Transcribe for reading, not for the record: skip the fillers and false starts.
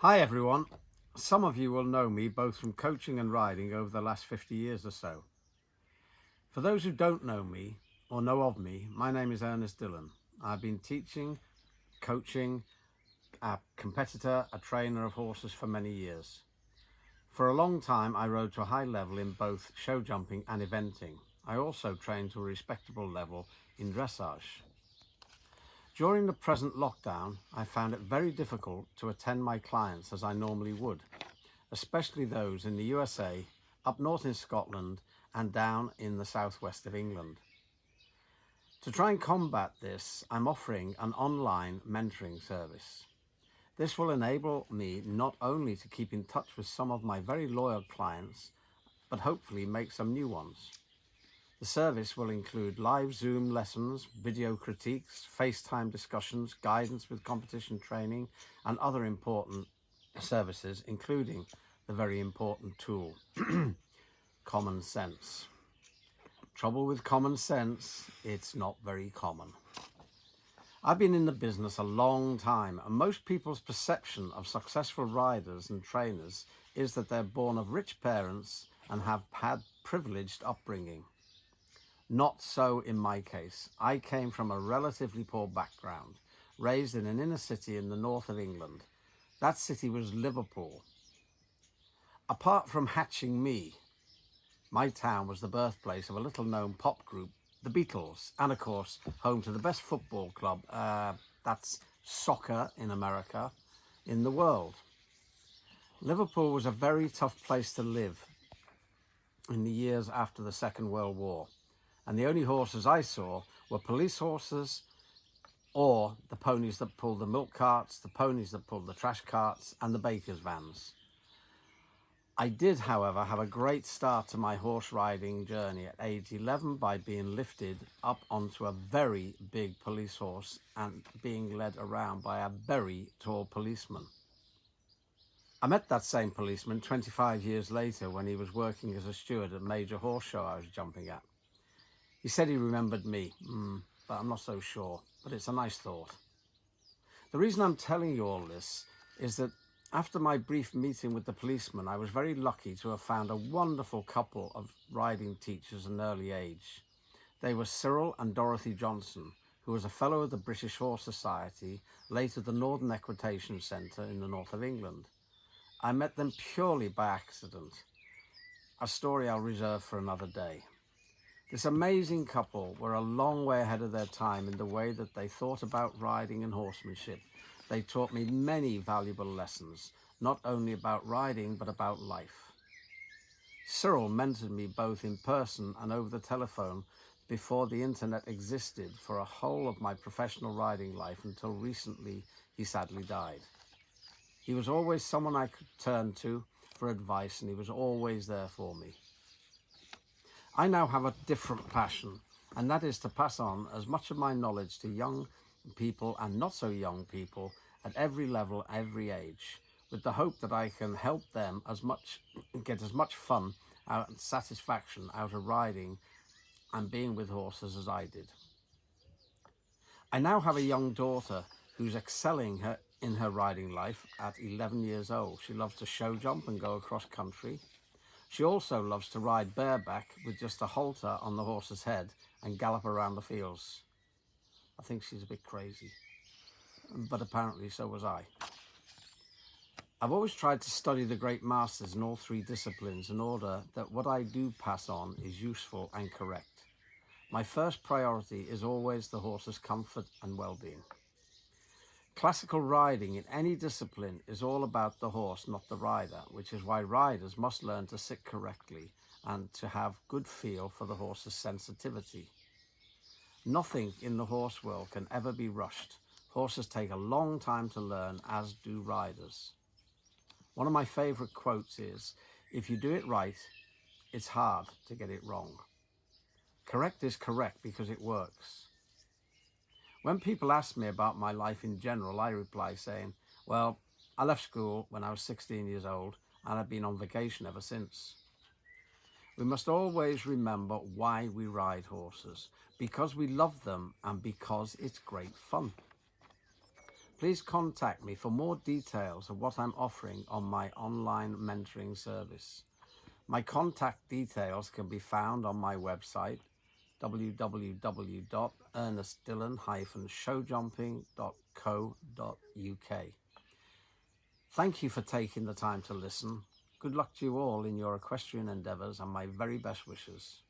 Hi everyone. Some of you will know me both from coaching and riding over the last 50 years or so. For those who don't know me or know of me, my name is Ernest Dillon. I've been teaching, coaching, a competitor, a trainer of horses for many years. For a long time I rode to a high level in both show jumping and eventing. I also trained to a respectable level in dressage. During the present lockdown, I found it very difficult to attend my clients as I normally would, especially those in the USA, up north in Scotland, and down in the southwest of England. To try and combat this, I'm offering an online mentoring service. This will enable me not only to keep in touch with some of my very loyal clients, but hopefully make some new ones. The service will include live Zoom lessons, video critiques, FaceTime discussions, guidance with competition training, and other important services, including the very important tool, common sense. Trouble with common sense, it's not very common. I've been in the business a long time, and most people's perception of successful riders and trainers is that they're born of rich parents and have had privileged upbringing. Not so in my case. I came from a relatively poor background, raised in an inner city in the north of England. That city was Liverpool. Apart from hatching me, my town was the birthplace of a little-known pop group, the Beatles, and of course, home to the best football club, that's soccer in America, in the world. Liverpool was a very tough place to live in the years after the Second World War, and the only horses I saw were police horses or the ponies that pulled the milk carts, the ponies that pulled the trash carts, and the baker's vans. I did, however, have a great start to my horse riding journey at age 11 by being lifted up onto a very big police horse and being led around by a very tall policeman. I met that same policeman 25 years later when he was working as a steward at a major horse show I was jumping at. He said he remembered me, but I'm not so sure, but it's a nice thought. The reason I'm telling you all this is that after my brief meeting with the policeman, I was very lucky to have found a wonderful couple of riding teachers at an early age. They were Cyril and Dorothy Johnson, who was a fellow of the British Horse Society, later the Northern Equitation Centre in the north of England. I met them purely by accident, a story I'll reserve for another day. This amazing couple were a long way ahead of their time in the way that they thought about riding and horsemanship. They taught me many valuable lessons, not only about riding, but about life. Cyril mentored me both in person and over the telephone before the internet existed for a whole of my professional riding life until recently he sadly died. He was always someone I could turn to for advice, and he was always there for me. I now have a different passion, and that is to pass on as much of my knowledge to young people and not so young people at every level, every age, with the hope that I can help them get as much fun and satisfaction out of riding and being with horses as I did. I now have a young daughter who's excelling in her riding life at 11 years old. She loves to show jump and go across country. She also loves to ride bareback with just a halter on the horse's head and gallop around the fields. I think she's a bit crazy, but apparently so was I. I've always tried to study the great masters in all three disciplines in order that what I do pass on is useful and correct. My first priority is always the horse's comfort and well-being. Classical riding in any discipline is all about the horse, not the rider, which is why riders must learn to sit correctly and to have good feel for the horse's sensitivity. Nothing in the horse world can ever be rushed. Horses take a long time to learn, as do riders. One of my favorite quotes is, "If you do it right, it's hard to get it wrong." Correct is correct because it works. When people ask me about my life in general, I reply saying, well, I left school when I was 16 years old and I've been on vacation ever since. We must always remember why we ride horses, because we love them and because it's great fun. Please contact me for more details of what I'm offering on my online mentoring service. My contact details can be found on my website, www.ernestdillon-showjumping.co.uk. Thank you for taking the time to listen. Good luck to you all in your equestrian endeavours and my very best wishes.